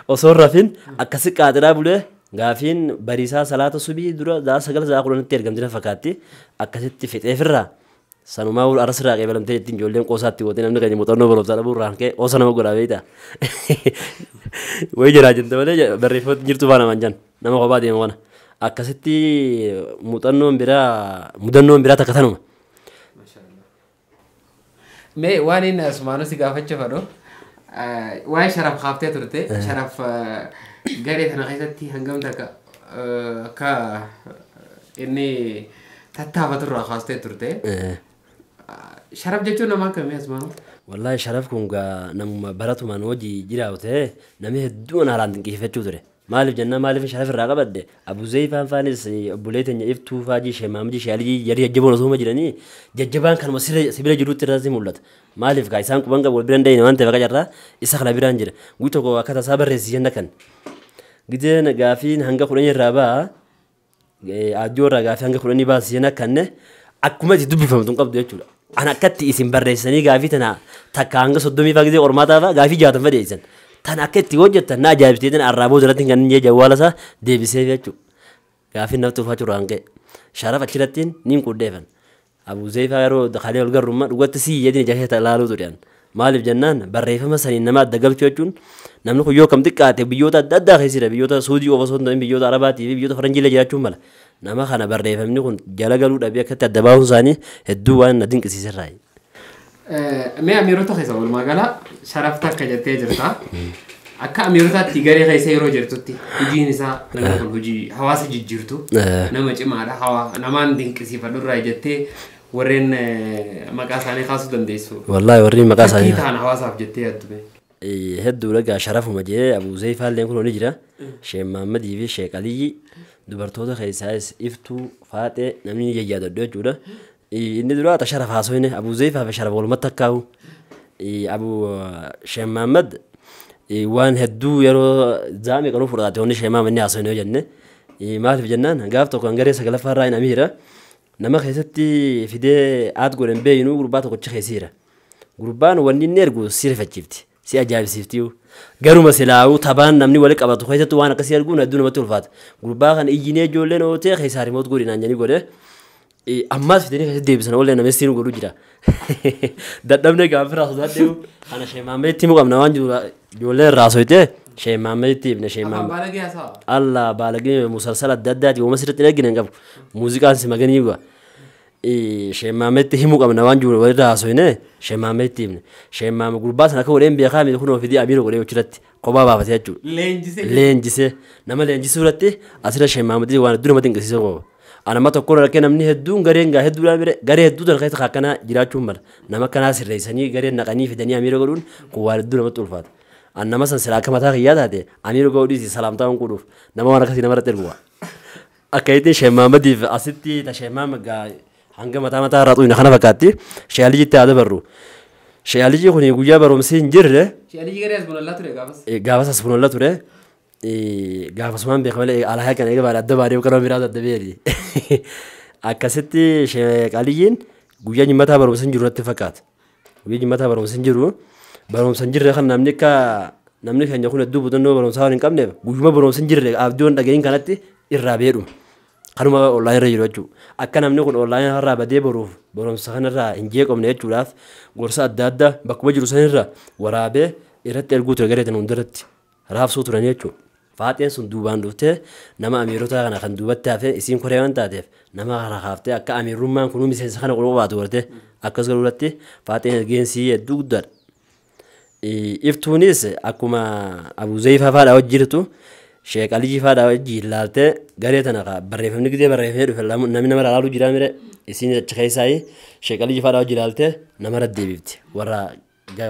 osoo rafin akkasi qaadiraa bulee gaafiin bariisaa salaata subii dura daa sagal saa kudhanitti ergamti na fakkaatti akkasitti fixeefirraa sanumaa wal arasirraa qeebalamtee ittiin ijoolleen qoosaatti woote namni kan muuxannoo barumsaa dhabuu irraan ka'e osa nama godhaa beektaa wayi jiraa jette malee barreeffamatti jirtu baana manjan nama kophaa deema kana akkasitti muuxannoon biraa takka tanuma. Mee waan inni asumaanuu si gaafachuu fadhu waa'ee sharaf kaaftee turte sharaf garee kana keessatti hangam takka akka inni tattaafatu irraa kaastee turte sharaf jechuun nama akkamii asumaanuu? Wallaahi sharaf kun namuma baratumaan hojii jiraate namni hedduun haalaan dinqisiifachuu ture. Maaliif jennaan maaliif sharaf irraa qabadde Abu Zeefaan faanis obbolee teenya iftuu faajii sheemaamji shaalii yarii jajjaboon osoo jiranii jajjabaan kanuma sibila jiruutti irratti mul'ata. Maaliif kaa isaan quban qabu wal biraan dayne waan ta'eef akka jarraa isa kana biraan jira. Guyyaa tokko akka tasaa barreessi jenna kan. Gideen gaafiin hanga 10 irraa ba'a. Ajjoo irraa gaafii hanga 10 baasi jenna kanne akkuma itti dubbifamtu qabdu jechuudha. Ana akkatti isin barreessanii gaafii tana takka hanga 30 faa gidee qormaataa faa gaafii 60 fadeessan. Tan akka itti hojjettan na ajaa'ibsiisan arraaboo jalatti kan inni jawwaala isaa deebisee jechuudha. Gaafiin namatti uffachuu irraan ka'e. Sharaf achirattiin niin qudheeffan. Abu Zeefaa yeroo dakaalee ol garrummaa dhugatti sii jedhini jakeeta ilaaluu turan. Maaliif jennaan barreeffama saniin nama adda galchuu jechuun namni kun yoo kam xiqqaate biyyoota adda addaa keessira biyyoota Suudii qofa osoo hin ta'in biyyoota Arabaatii fi biyyoota Faranjiilee jiraachuun mala. Nama kana barreeffamni kun jala galuu dhabee akkatti adda baasuun isaanii hedduu waan na dinqisiiserraa. Mee Amiroota keessa walumaa gala sharaf takka jettee jirta. Akka Amirotaatti garee keessa yeroo jirtutti hojiin isaa nama kun hojii hawaasa jijjiirtu nama cimaadha namaan dinqisiifadhu irraa jettee warreen maqaa isaanii kaasuu dandeessu. Wallaahi warri maqaa isaanii ta'an hawaasaaf jettee yaaddume. Hedduu dhagaa sharafuma jee Abu Zeefaalleen kun ni jira. Sheekh Mahammadii fi Sheekh Aliyyi dubartoota keessaas iftuu faaxee namni jajjaadadhu jechuudha. Inni dura ta sharaf haasofne Abu Zeefaa fi sharaf walumatti akkaa'u. Sheekh Mahammad waan hedduu yeroo zaame kanuu fudhate wanni Sheekh Mahammad ni haasofne jenne. Maaliif jennaan gaaf tokko hangaree sagalaffaa irraa hin amiira. Nama keessatti fidee aad godhan beeyinuu gurbaa tokkochi keessiira. Gurbaan wanni inni ergu si rifachiifti. Si ajaa'ibsiifti. Garuma silaa'uu taphaan namni wali qabatu keessatti waan akkasii arguun hedduu namatti ulfaata. Gurbaa kan iyyinee ijoolleen ootee keessaa rimoot godhinaan janii godhe. Ammas fidanii keessatti deebisan wallee namni siin godhu jira. Dadhabne gaafa irraa sodaadheewu. Ana Sheekh Mahammadii himu qabna waan jiru ijoolleen irraa soyitee Sheekh Mahammadii ibne Sheekh Mahammadii. Allah baalagee musalsala adda addaati uuma sirriitti dhagine hin qabu. Muuziqaan si maganii gua. Sheekh Mahammadii himu qabna waan jiru walirraa soyine Sheekh Mahammadii ibne. Sheekh Mahammadii gurbaa sana akka godheen beekaa miti kun ofidii Amiiroo godhee achirratti kophaa baafatee jechuudha. Leenjisee nama leenjisuu irratti asirra Sheekh Mahammadii waan hedduu nama dinqisiisuu qaba. Anama tokko rakkee namni hedduun gareen gaa hedduu laamire garee hedduu tan keessa akkana jiraachuun mala nama kanaa sirreessanii gareen naqanii fidanii Amiiroo godhuun kun waan hedduu namatti ulfaata. Annama san silaa akka mataa kiyyaa taate Amiiroo godhuudhiisi salaamtaa waan godhuuf nama waan akkasii namarratti erguwa. Akka ittiin Sheekh Mahammadiif asitti ta Sheekh Mahammad gaa hanga mataa irraa xu'ina kana fakkaatti Sheekh Aliyyiitti haa dabarru. Sheekh Aliyyi kun guyyaa barumsi hin jirre. Sheekh Aliyyi garee hasbunallaah ture gaafas. Gaafas hasbunallaah ture. Gaafasumaan beekamalee alaa kana eega baadhaa adda baadhee qaroo biraatu adda beeri. Akkasitti Sheekh Aliyyiin guyyaa jimmataa barumsa hin jiru natti fakkaata. Guyyaa jimmataa barumsa hin jiru barumsa hin jirre kan namni keenya kun hedduu butannoo barumsaa waan hin qabneef guyyuma barumsa hin jirre abdiiwwan dhaga'iin kanatti irraa beedhuma. Kanuma onlaayinii irra jiru jechuudha. Akka namni kun onlaayinii irraa badee baruuf barumsa kanarraa hin jeeqomne jechuudhaaf gorsa adda addaa bakkuma jiru sanirra waraabee irratti erguu ture gareetan hundarratti raabsuu turan jechuudha. Faaxeen sun duubaan dhuftee nama Amiirota kana kan duubatti hafe isiin koree waan taateef nama kana kaaftee akka Amiirummaan kunuu miseensa kana qulqulluu baatu gortee akkas galuudhaatti faaxeen ergeensii hedduu guddaadha. Iftuunis akkuma Abu Zeefaa faadhaa wajji jirtu Sheekh Aliyyi faadhaa wajji ilaaltee garee tana barreeffamni gidee barreeffamee dhufe namni nama ilaaluu jira mire isiin achi keessaayi Sheekh Aliyyi faadhaa wajji ilaaltee nama raddeebifti warra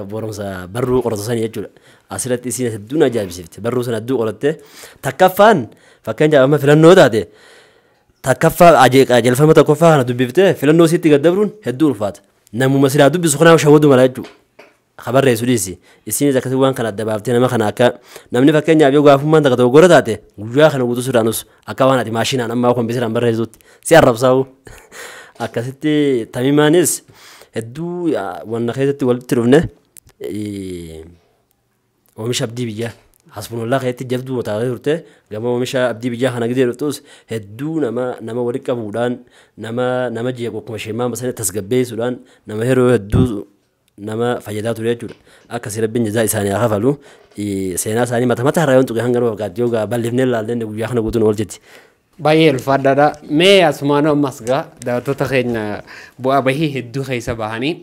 barumsa barruu qoratanii jechuudha. Asirratti isiin hedduun ajaa'ibsiifti. Barruu sana hedduu qorattee takkaffaan fakkeenyaaf amma filannoo taate takkaffaa qajeelfama tokkoffaa kana dubbiftee filannoo isiitti gaddabruun hedduu ulfaata. Namuma silaa dubbisu kanaaf shawwadu mala jechuudha. Habarreessu dhiisi. Isiinis akkasii waan kana adda baaftee nama kana akka namni fakkeenyaaf yoo gaafummaan takka tokko gora taate guyyaa kana guutuu sudhaanus akka waan ati maashinaan ammaa kompiitaraan barreessuutti si arrabsaa'u. Akkasitti tamimaanis hedduu wanna keessatti walitti dhufne oomisha abdii biyyaa hasbunallaah keessatti jabduu mataatee turte gama oomisha abdii biyyaa kana gidee dhuftus hedduu nama walitti qabuudhaan nama jeequ akkuma sheemaa masanii tasgabbeessuudhaan nama yeroo hedduu nama fayyadaa ture jechuudha. Akkasii rabbiin jazaa isaanii haa kafalu seenaa isaanii mata irraa yoon tuqe hanga nama fakkaatti yoo bal'ifnee ilaallee guyyaa kana guutuun oolchetti. Baay'ee ulfaadhaadha. Mee asumaanoo ammas gaa daawwattoota keenya bu'aa bahii hedduu keessa bahanii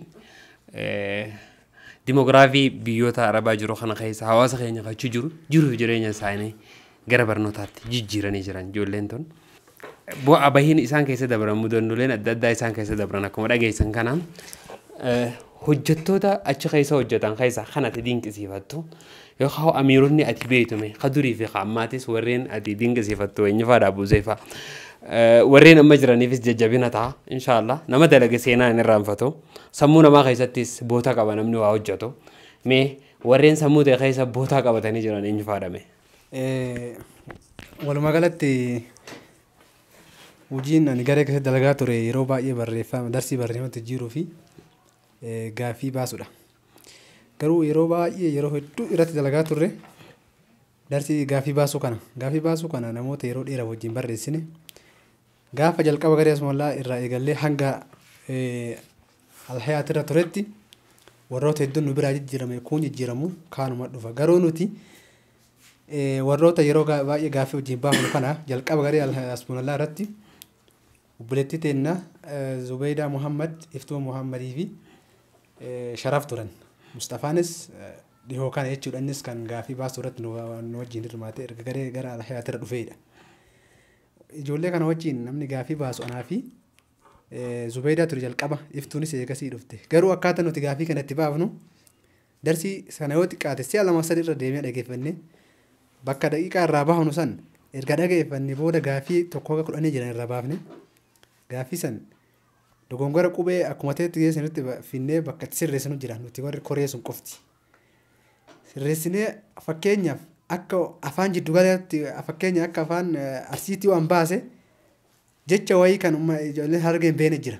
dimoogiraafii biyyoota arabaa jiru kana keessa hawaasa keenya kachuu jiruuf jireenya isaanii gara barnootaatti jijjiiranii jiran ijoolleen tun. Bu'aa bahiin isaan keessa dabran mudannoleen adda addaa isaan keessa dabran akkuma dhageessan kanaan hojjettoota achi keessa hojjetan keessa kanatti dinqisiifattu yookaan amiironni ati beektume kadurii fi qaamaatis warreen ati dinqisiifattu eenyufaadhaa buuseefa warreen amma jiraniifis jajjabina ta'a inshaallah nama dalage seenaa hin irraanfatu sammuu namaa keessattis boota qaba namni waa hojjetu mee warreen sammuu ta'e keessa boota qabatanii jiran eenyufaadhame. Walumaa galatti hojiin ani garee keessatti dalagaa ture yeroo baay'ee barreeffama darsii barreeffamatti jiruu fi gaafii baasudha. Garuu yeroo hedduu irratti dalagaa turre darsii gaafii baasuu kana namoota yeroo dheeraa wajjin barreessine gaafa jalqaba garee hasbunallaah irraa eegallee hanga alhayaat irra turetti warroota hedduun nu biraa jijjiirame kun jijjiiramu kaanuma dhufa. Garuu nuti warroota yeroo baay'ee gaafii wajjin baafnu kana jalqaba garee hasbunallaah irratti obboleettii teenna Zubaydaa Muhammad, Iftuu Muhammadii fi Sharaf turan. Mustafaanis dhihoo kana jechuudha innis kan gaafii baasuu irratti nu wajjin hirmaatee erga garee gara alhayaat irra dhufeedha. Ijoollee kana wajjin namni gaafii baasu anaa fi Zubaydaa ture jalqaba Iftuunis eegasii dhufte. Garuu akkaataa nuti gaafii kana itti baafnu darsii sana yoo xiqqaate si'a 2-3 irra deemee dhageeffannee bakka daqiiqaa irraa baafnu san erga dhageeffannee booda gaafii tokko hanga 10 jiran irraa baafne gaafii san dogongora qubee akkuma ta'etti geessinutti finnee bakka itti sirreessinu jira nuti warri koree sun qofti. Sirreessinee fakkeenyaaf akka afaan jiddu galeetti fakkeenya akka afaan arsiitii waan baase jecha wayii kan ijoolleen hargeen beene jira.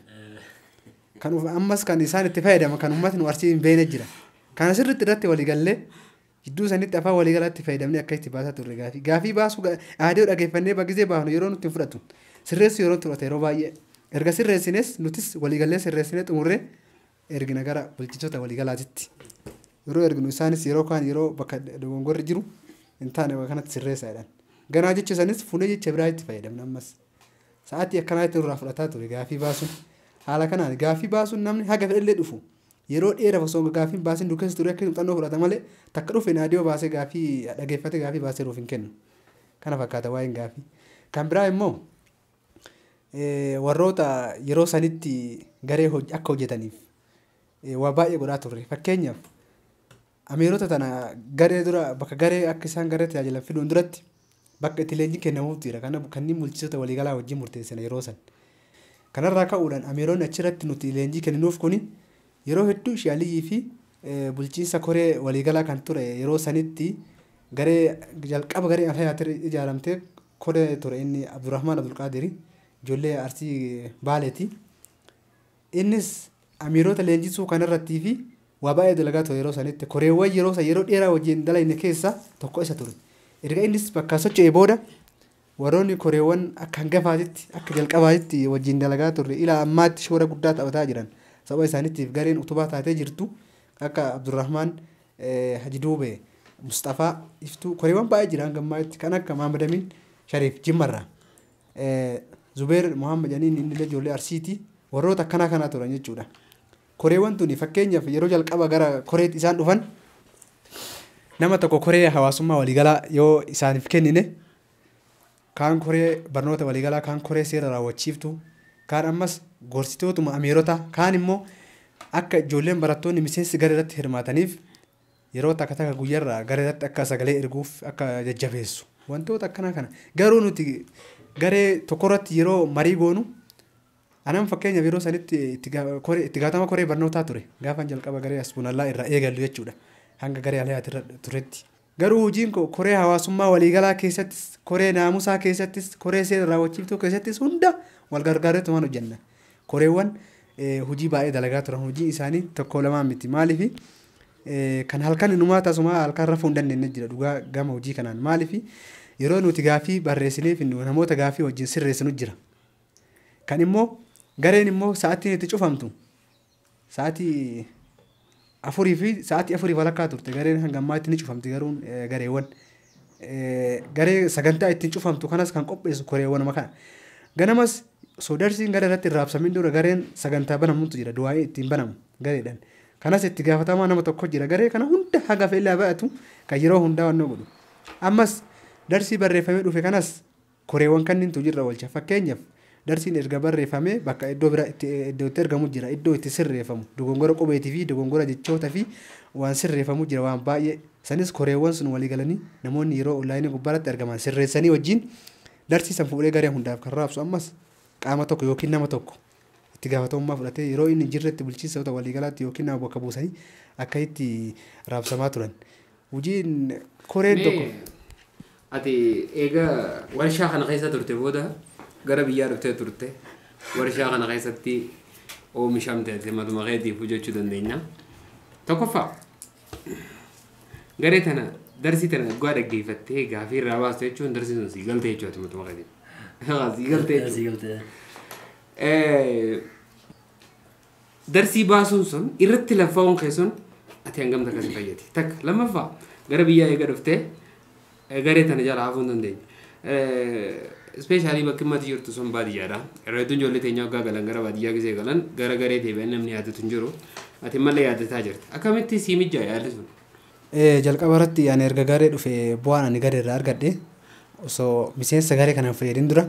Kan ammas kan isaan itti fayyadama kan uummatni arsii hin beene jira. Kana sirriitti irratti waliigallee jidduu sanitti afaan waliigalaatti fayyadamnee akka itti baasaa turre gaafii. Gaafii baasuu aadee dhageeffannee bagisee baafnu yeroo nutti fudhatu. Sirreessu yeroo turate yeroo baay'ee. Erga sirreessines nutis waliigallee sirreessinee xumurree ergina gara bulchitoota waliigalaatitti. Yeroo erginu isaanis yeroo kaan yeroo bakka dogongorri jiru hin taane kanatti sirreessaadhaan. Ganaa jecha isanis fuunee jecha biraa itti fayyadamna ammas. Sa'aatii akkanaatti irraa fudhataa ture gaafii baasuun. Haala kanaan gaafii baasuun namni haga fedhallee dhufu. Yeroo dheeraaf osoo gaafiin baasin dukkes ture akka xannoo fudhata malee takka dhufe naadiyoo baasee gaafii dhageeffate gaafii baasee ruuf hin kennu. Kana fakkaata waa'een gaafii. Kan biraa immoo warroota yeroo sanitti garee akka hojjetaniif waa baay'ee godhaa turre. Fakkeenyaaf amiirota tana garee dura bakka garee akka isaan garee tajaajilan fiduun duratti bakka itti leenjii kennamuuf jira. Kanneen bulchitoota waliigalaa wajjin murteessan yeroo san. Kanarraa ka'uudhaan amiironni achirratti nuti leenjii kenninuuf kuni yeroo hedduu shaaliyii fi bulchiinsa koree waliigalaa kan ture yeroo sanitti garee jalqaba garee alhayaat ijaaramtee koree ture inni Abdurrahmaan Abdulqaadiri ijoollee arsii baaleeti. Innis amiirota leenjisuu kanarrattii fi waa baay'ee dalagaa ture yeroo sanitti koreewwan yeroo dheeraa wajjin dalayne keessa tokko isa ture. Erga innis bakka socho'ee booda warroonni koreewwan akka hangafaatitti akka jalqabaatitti wajjin dalagaa turre ila ammaatti shoora guddaa taphataa jiran. Sababa isaaniitiif gareen utubaa taatee jirtu akka Abdurrahmaan Haji Duubee Mustafaa Iftuu koreewwan baay'ee jiran gammaatti kan akka Maamad Amin Shariif Jimmarraa Zubeer Muhammad Janiin inni ijoollee arsiiti warroota akkanaa kanaa turan jechuudha. Koreewwan tuni fakkeenyaaf yeroo jalqaba gara koreetti isaan dhufan nama tokko koree hawaasummaa waliigalaa yoo isaaniif kennine kaan koree barnoota waliigalaa kaan koree seera raawwachiiftu kaan ammas gorsitootuma amiirota kaan immoo akka ijoolleen barattoonni miseensi garee irratti hirmaataniif yeroo takka guyyaarraa garee irratti akka sagalee erguuf akka jajjabeessu wantoota akkanaa kana. Garuu nuti garee tokkorratti yeroo marii goonu anam fakkeenyaaf yeroo sanitti itti gaafatamaa koree barnootaa ture gaafan jalqaba garee hasbunallaah irraa eegallu jechuudha hanga garee alhayaat irra turetti. Garuu hojiin koree hawaasummaa waliigalaa keessattis koree naamusaa keessattis koree seera raawwachiiftuu keessattis hunda wal gargaareetumaan hojjenna. Koreewwan hojii baay'ee dalagaa turan hojii isaanii tokko lamaan miti maaliif kan halkan inumaa taasuma halkan rafuu hin dandeenye jira dhugaa gama hojii kanaan maaliif yeroo nuti gaafii barreessineef namoota gaafii wajjin sirreessinu jira kan immoo gareen immoo sa'aatiin itti cufamtu sa'aatii afurii walakkaa turte gareen hanga ammaatti ni cufamti garuun gareewwan garee sagantaa ittiin cufamtu kanas kan qopheessu koreewwan makaa ganamas sodarsiin gara irratti raabsamin dura gareen sagantaa banamutu jira du'aa'ee ittiin banamu gareedhaan kanas itti gaafatamaa nama tokko jira garee kana hunda haga fe'ilaa ba'atu kan yeroo hundaa wannoo godhu ammas darsii barreeffamee dhufe kanas koreewwan kanniintu jirra walcha fakkeenyaaf darsiin erga barreeffamee bakka iddoo bira itti ergamu jira iddoo itti sirreeffamu dogongora qubeetii fi dogongora jechoota fi waan sirreeffamu jira waan baay'ee sanis koreewwan sun walii galanii namoonni yeroo onlaayinii gubbaatti argaman sirreessanii wajjin darsiisan fuudhee garee hundaaf kan raabsu ammas qaama tokko yookiin nama tokko itti gaafatamummaa fudhatee yeroo inni jirretti bulchiinsa waliigalaatti yookiin nama bakka buusanii akka itti raabsamaa turan hojiin koreen tokko. Ati egaa warshaa kana keessa turte booda gara biyyaa dhuftee turte warshaa kana keessatti oomishamte matuma keetiif hojjechuu dandeenya. Tokkoffaa garee tana darsii tana dhugaa dhaggeeffattee gaafii irraa baastu jechuun darsii sun sii galte jechuudha matuma keetiif. Sii galte. Darsii baasuun sun irratti laffaa'uun keessuun ati hangamta akkasii fayyadi. Takka lammaffaa gara biyyaa eega dhuftee garee tana jala hafuu hin dandeenye. Ispeeshaalii bakki mati jirtu sun baadiyyaadha. Yeroo hedduun ijoollee teenya waggaa galan gara baadiyyaa gisee galan gara garee deebi'an namni yaadatu hin jiru. Ati malee yaadataa jirti. Akkamitti sii mijjaa yaaddi sun? Jalqaba irratti ani erga garee dhufe bu'aan ani garee irraa argadhe osoo miseensa garee kanaan fayyadin dura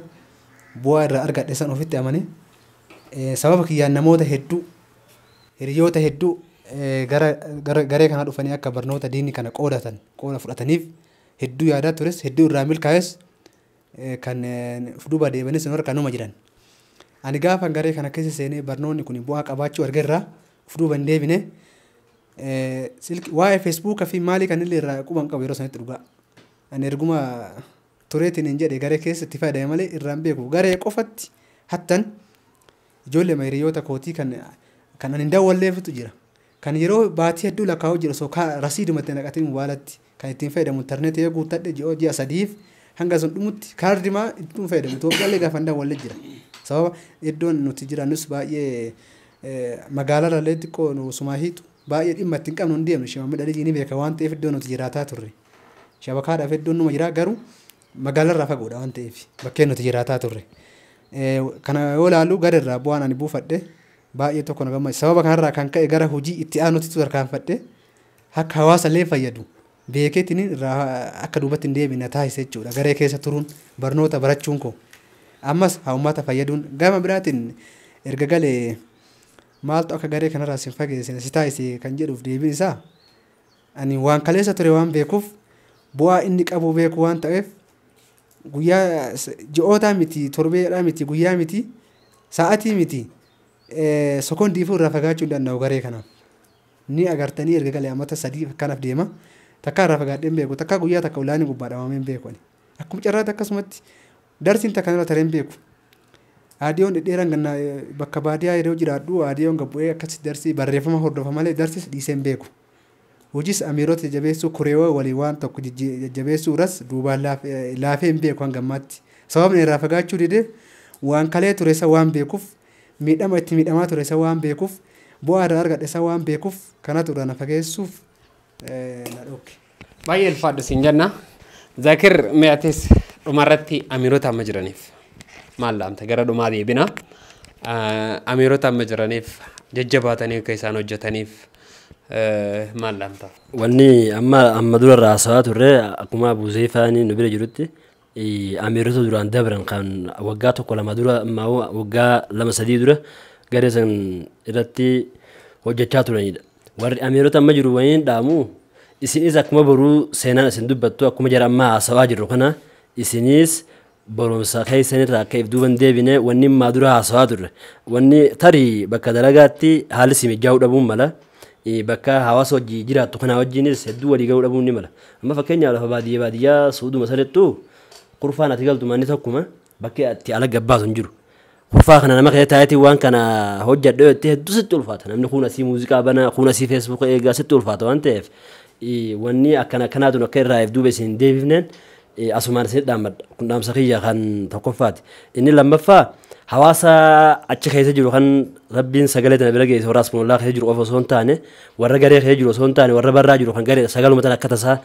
bu'aa irraa argadhe san ofitti amane sababa kiyyaan namoota hedduu hiriyoota hedduu garee kana dhufanii akka barnoota diinii kana qooda fudhataniif hedduu yaadaa tures hedduu irraa milkaa'es kan duuba deebinis hin harkanuma jiran. Ani gaafa garee kana keessa seenee barnoonni kun bu'aa qabaachuu argerraa duuba hin deebine waa'ee feesbuukaa fi maalii kanillee irraa quban qabu yeroo sanitti dhugaa. Ani erguma tureetiin hin jedhe garee keessatti fayyadame malee irraan beeku garee qofatti hattan ijoollee hiriyoota kootii kan ani hin daawwalleefitu jira. Kan yeroo baatii hedduu lakkaa'u jira soo rasiidumatti naqatiin mobaalatti kan ittiin fayyadamu intarneetii eeguu tadhe ji'a sadiif hanga sun dhumutti kaardimaa ittiin fayyadamu Itoophiyaallee gaafa hin daawwalle jira. Sababa iddoon nuti jiranus baay'ee magaalarrallee xiqqoo nu sumaahiitu baay'ee dhimma ittiin qabnu hin deemne shima midhaanii ni beeka waan ta'eef iddoo nuti jiraataa turre. Shabakaadhaaf iddoon numa jiraa garuu magaalarraa fagoodha waan ta'eef bakkeen nuti jiraataa turre. Kana yoo ilaallu gareerraa bu'aan ani buufadhe baay'ee tokko na gammachiisa. Sababa kanarraa kan ka'e gara hojii itti aanutti tarkaanfadhe akka hawaasallee fayyadu beekeetiin irraa akka duubatti hin deebine taasise jechuudha. Garee keessa turuun barnoota barachuun koo ammas hawwaata fayyaduun gama biraatiin erga galee maaltu akka garee kanarraa sin fageessine si taasise kan jedhuuf deebiin isaa ani waan kaleessa ture waan beekuuf bu'aa inni qabu beeku waan ta'eef guyyaa ji'ootaa miti torbeedhaa miti guyyaa miti sa'aatii miti sekoondiifuu irraa fagaachuu hin danda'u garee kanaaf ni agartanii erga galee amata sadii akkanaaf deema takka irraa fagaadheen beeku takka guyyaa takka ulaanii gubbaa dhamameen beeku akkuma carraatti akkasumatti darsiin takka irra tareen beeku aadiyoon dhedheeraan ganna bakka baadiyyaa yeroo jiraadhu aadiyoon gabbu'ee akkasi darsii barreeffama hordofa malee darsis dhiiseen beeku. Hojis amiroota jajjabeessuu kureewwan walii waan tokko jajjabeessuu irras duubaan laafee hin beeku hanga ammaatti. Sababni irraa fagaachuu dideef waan kalee ture isa waan beekuuf miidhama itti miidhamaa ture isa waan beekuuf bu'aa irraa argadhe isa waan beekuuf kanatu irraa na fageessuuf na dhooke. Baay'ee ulfaadhu siin jenna. Zakir mi'aatis dhumarratti amiroota amma jiraniif maal laamta gara dhumaa deebina. Amiroota amma jiraniif jajjabaatanii akka isaan hojjetaniif maal laamta. Wanni amma dura irraa haasawaa turre akkuma buusee faanii nu bira jirutti amiroota duraan dabran kan waggaa tokko lama dura amma waggaa lama sadii dura garee san irratti hojjechaa turanidha. Warri amiroota amma jiru waliin dhaamu isinis akkuma boruu seenaan isin dubbattu akkuma jara amma haasawaa jirru kana isinis barumsa keessanirraa akka if duuban deebine wanni ammaa dura haasawaa turre wanni tarii bakka dalagaatti haalli simijjaa'uu dhabuun mala bakka hawaasa hojii jiraattu kana wajjinis hedduu walii ga'uu dhabuun ni mala. Amma fakkeenyaaf lafa baadiyyaa suuduma sanattuu kurfaan ati galtu manni tokkuma bakki ati ala gabbaasu hin jiru. kurfaa kana nama keessa taa'eeti waan kana hojjedhu jettee hedduu sitti ulfaata namni kun asii muuziqaa bana kun asii feesbuuk eegaa sitti ulfaata waan ta'eef wanni akkanaatu akka irraa eef duube isin deebifneen asumaan isin dhaammadha kun dhaamsa kiyya kan tokkoffaati inni lammaffaa hawaasa achi keessa jiru kan rabbiin sagalee tana bira geesse warra hasbunallaah keessa jiru qofa osoo hin taane warra garee keessa jiru osoo hin taane warra barraa jiru kan garee sagaluma tana akka tasaa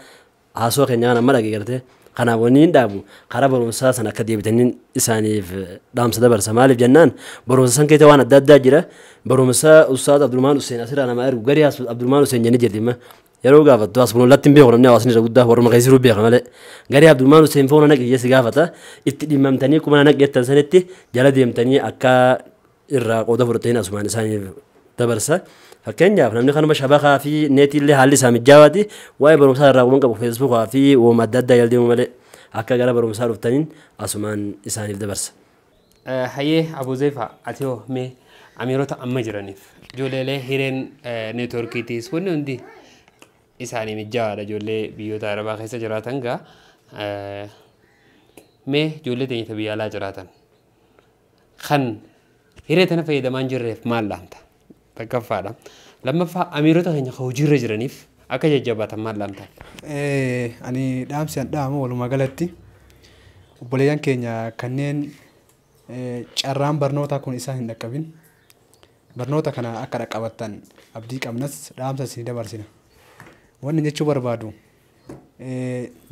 haasoo keenya kana amma dhageegarte kanaaf wanni hin dhaabu karaa barumsaa sana akka deebitanii isaaniif dhaamsa dabarsa maaliif jennaan barumsa san keessa waan adda addaa jira barumsa Ustaaz Abdulmaan Hussein asirraa nama ergu garee Abdulmaan Hussein jennee jirtima yeroo gaafattu hasbunallaatti hin beeku namni hawaasni irra guddaa warra maqaa isiruu beeka malee garee Abdulmaan Hussein foona naqiyya si gaafata itti dhimmamtanii kuma naqiyattan sanitti jala deemtanii akka irraa qooda fudhatanii asumaan isaaniif dabarsa fakkeenyaaf namni kanuma shabakaa fi neetiillee haalli isaa mijaawaati waa'ee barumsaa irraa quban qabu feesbuukaa fi wooma adda addaa jaldeemu malee akka gara barumsaa dhuftaniin asumaan isaaniif dabarsa. Hayyee Abu Zeefaa ati hoo mee amiirota amma jiraniif ijoollee hireen neetworkiitiis wanni hundi isaanii mijaawaadha ijoollee biyyoota arabaa keessa jiraatan gaa mee ijoollee teenyita biyya alaa jiraatan kan hiree tana fayyadamaan jirreef maal laamta takkaffaadha lammaffaa amiirota keenya ka hojiirra jiraniif akka jajjabaatan maal laamta ani dhaamsi an dhaamu walumaa galatti obboleeyyan keenya kanneen carraan barnootaa kun isaan hin dhaqqabin barnoota kana akka dhaqqabattan abdii qabnas dhaamsa isin dabarsina wanni jechuu barbaadu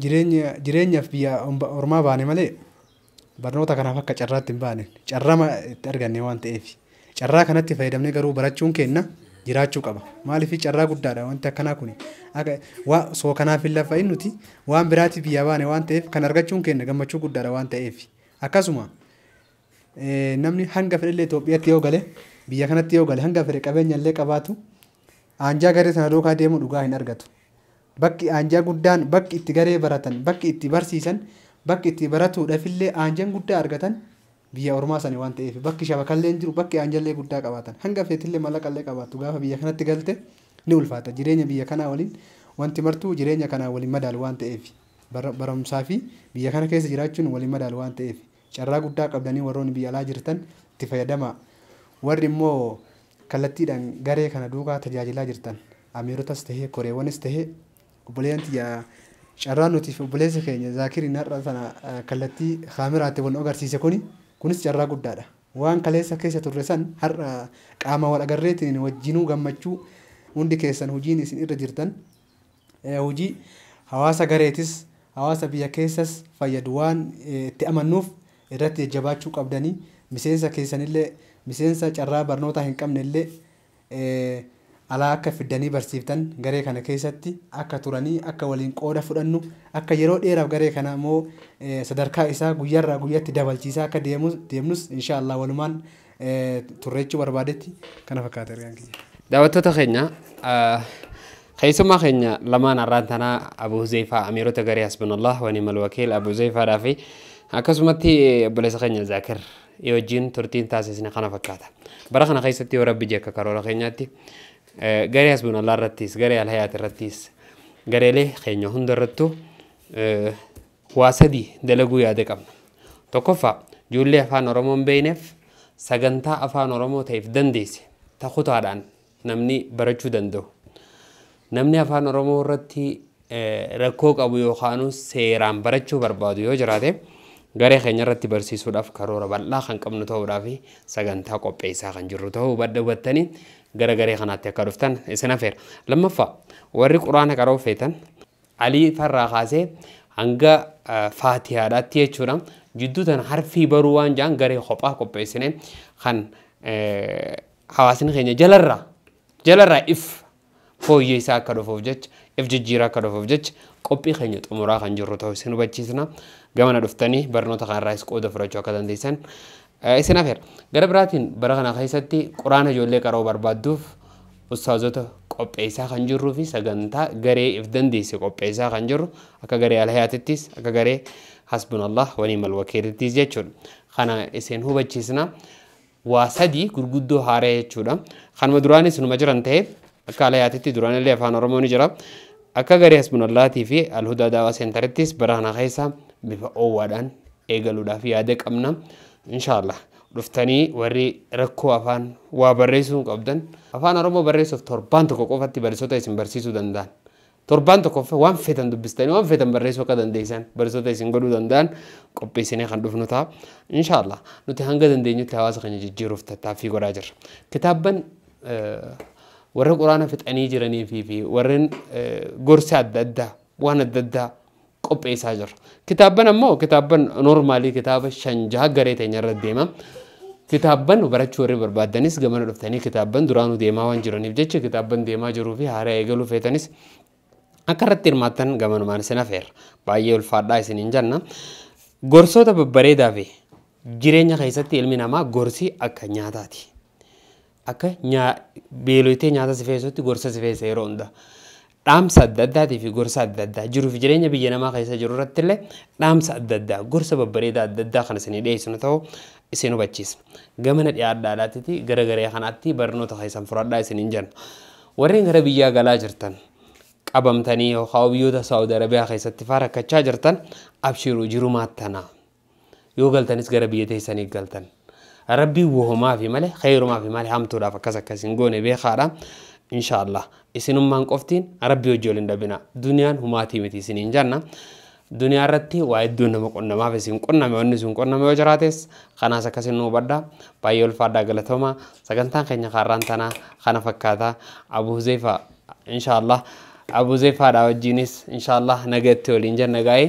jireenyaaf biyya ormaa baane malee barnoota kanaaf akka carraatti hin baane carrama itti arganne waan ta'eef carraa kanatti fayyadamnee garuu barachuun keenya jiraachuu qaba maaliif carraa guddaadha wanti akkanaa kun waa soo kanaaf hin lafa nuti waan biraatiif biyya baane waan ta'eef kan argachuun keenya gammachuu guddaadha waan ta'eef akkasuma namni hanga fedhillee Itoophiyaatti yoo gale biyya kanatti yoo gale hanga fedhe qabeenya illee qabaatu aanjaa garee sana duukaa deemu dhugaa hin argatu bakki aanjaa guddaan bakki itti garee baratan bakki itti barsiisan bakki itti baratuudhaaf illee aanjaan guddaa argatan biyya ormaa sanii waan ta'eef bakki shabakallee jiru bakki aanjallee guddaa qabaatan hanga feetillee mallaqallee qabaatu gaafa biyya kanatti galte ni ulfaata jireenya biyya kanaa waliin wanti martuu jireenya kanaa waliin madaalu waan ta'eef barumsaa fi biyya kana keessa jiraachuun waliin madaalu waan ta'eef carraa guddaa qabdanii warroonni biyya alaa jirtan itti fayyadama warri immoo kallattiidhaan garee kana duukaa tajaajilaa jirtan amiirotas tahee koreewwanis tahee obboleeyyan tiyya carraan nuti fi obboleessa keenya zaakiriin har'a sana kallattii kaamiraatti wal agarsiise kunis carraa guddaadha waan kaleessa keessa turre san har'a qaama wal agarreetiin wajjinuu gammachuu hundi keessan hojiin isin irra jirtan hojii hawaasa gareetis hawaasa biyya keessas fayyadu waan itti amannuuf irratti jajjabaachuu qabdanii miseensa keessanillee miseensa carraa barnootaa hin qabnellee alaa akka fiddanii barsiiftan garee kana keessatti akka turanii akka waliin qooda fudhannu akka yeroo dheeraaf garee kana immoo sadarkaa isaa guyyaarraa guyyaatti dabalchiisaa akka deemnus inshaallah walumaan turreechuu barbaadetti kana fakkaata ergaan kiyya. Daawwattoota keenya keessummaa keenya lamaan har'aan tanaa Abu Zeefaa amiirota garee hasbunallaah wa ni'mal wakiil Abu Zeefaadhaa fi akkasumatti obboleessa keenya Zaakir wajjin turtiin taasisne kana fakkaata. Bara kana keessatti yoo rabbi jekka karoora keenyaatti garee hasbunallaah irrattis garee alhayaat irrattis gareelee keenya hunda irrattu waa sadii dalaguu yaada qabna. Tokkoffaa ijoollee afaan Oromoo hin beekneef sagantaa afaan Oromoo ta'eef dandeesse takutaadhaan namni barachuu danda'u. Namni afaan Oromoo irratti rakkoo qabu yookaan seeraan barachuu barbaadu yoo jiraate garee keenya irratti barsiisuudhaaf karoora bal'aa kan qabnu ta'uudhaaf sagantaa qopheessaa kan jirru ta'uu hubattanii gara garee kanaatti akka dhuftan isin affeera. Lammaffaa warri quraana qara'uu feetan alii farraa kaasee hanga faatihaadhaatti jechuudha jidduu tan harfii baruu waan jaan garee kophaa qopheessine kan hawaasni keenya jalarraa if fooyyeessaa akka dhufuuf jecha if jijjiiraa akka dhufuuf jecha qophii keenya xumuraa kan jirru ta'uu isin hubachiisna. Gamana dhuftanii barnoota kanarraas qooda fudhachuu akka dandeessan isin affeera. Gara biraatiin bara kana keessatti quraana ijoollee qara'uu barbaadduuf ustaazota qopheessaa kan jirruu fi sagantaa garee if dandeesse qopheessaa kan jirru akka garee alhayaatittis akka garee hasbunallaah wa ni'mal wakiilittis jechuudha. Kana isin hubachiisna. Waa sadii gurguddoo haaraa jechuudha. Kanuma duraanis numa jiran ta'ee akka alhayaatitti duraanillee afaan Oromoo ni jira. Akka garee hasbunallaahtii fi alhudaa daawaa seenterittis bara kana keessa bifa oowwaadhaan eegaluudhaaf yaada qabna. Inshaallah dhuftanii warri rakkoo afaan waa barreessuu qabdan afaan oromoo barreessuuf torbaan tokko qofatti barsiisota isin barsiisuu danda'an torbaan tokko waan feetan dubbistanii waan feetan barreessuu akka dandeessan barsiisota isin godhuu danda'an qopheessinee kan dhufnu ta'a inshaallah nuti hanga dandeenyutti hawaasa keenya jijjiiruuf tattaaffii godhaa jirra kitaabban warra quraana fixanii jiranii fi warreen gorsa adda addaa waan adda addaa qopheessaa jirra kitaabban ammoo kitaabban normaalii kitaaba shanjaa garee teenya irra deema kitaabban barachuu warri barbaadanis gamana dhuftanii kitaabban duraanuu deemaa waan jiraniif jecha kitaabban deemaa jiruu fi haaraa eegaluu feetanis akka irratti hirmaattan gamanumaan isin afeerra baay'ee ulfaadhaa isiniin jenna gorsoota babbareedaa fi jireenya keessatti ilmi namaa gorsi akka nyaataati akka beelotee nyaata sifeessutti gorsa sifeessa yeroo hunda dhaamsa adda addaatii fi gorsa adda addaa jiruuf jireenya biyya namaa keessa jiru irratti illee dhaamsa adda addaa gorsa babbareedaa adda addaa kan isinii dhiyeessinu ta'uu isin hubachiisa gamana dhiyaadhaa dhaatitti gara garee kanaatti barnoota keessan fudhadhaa isiniin jenna warreen gara biyyaa galaa jirtan qabamtanii yookaan biyyoota Saawudi Arabiyaa keessatti faa rakkachaa jirtan abshiruu jiru maattanaa yoo galtanis gara biyya teessanii galtan rabbii wohumaa fi malee khayrumaa fi malee hamtuudhaaf akkasiin goone beekaadha inshaallah isinummaan qoftiin rabbii hojii waliin dhabina duniyaan humaatii miti isiniin jenna duniyaa irratti waa iddoo nama qonnamaaf isin qonname wanni isin qonname yoo jiraates kanaas akkasiin nu hubadhaa baay'ee ulfaadhaa galatooma sagantaan keenya kaarraan tanaa kana fakkaata Abu Huzaifa inshaallah Abu Zaifaadha wajjinis inshaallah nagatti waliin jenna gaa'ee